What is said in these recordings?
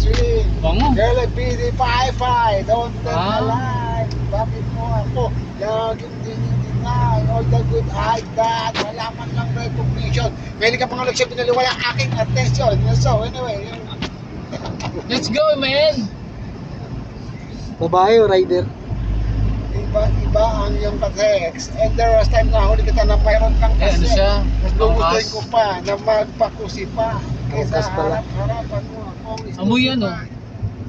swing. Bango. Girl, BD Pi-Fi, don't tell Ah. a lie. Bakit mo ako laging dinideny? All the good I got, wala man lang recognition. Pwede ka pang leksyon, pinaliwala ang aking attention. So, anyway, yun. Let's go, man! Babae o rider? Iba ang iyong ka-text. And there was time na huli kita na mayroon kang Eh, ano kasi. siya? Gugustuhin Angkas. ko pa na magpakusi pa. Kaysa Angkas pala. harap-harapan mo akong Amoy yan, oh.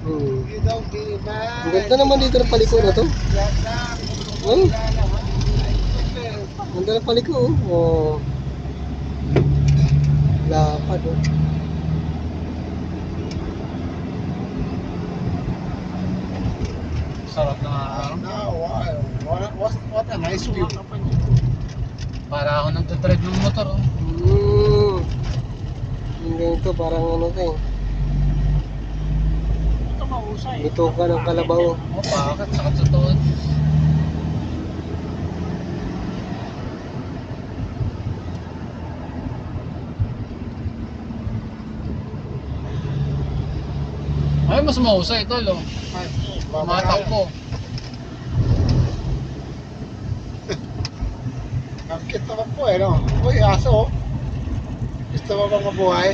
You don't be mad. Ang ganda naman dito ng paliko na to. Yan lang. Oh. Ganda ng paliko oh. Oh. Lapad oh. Sarap na nga. Now, what a nice view. Para ako nagdadrive ng motor, oh. Yung ganito parang ano to eh. Ito mahusay. Ito ka ng kalabaw. Oh, bakit? Sakit sa tuhod. Ay, mas mahusay ito, lo. Matakbo. Ang cute naman po eh, no? Uy, aso. Gusto mo bang mabuhay?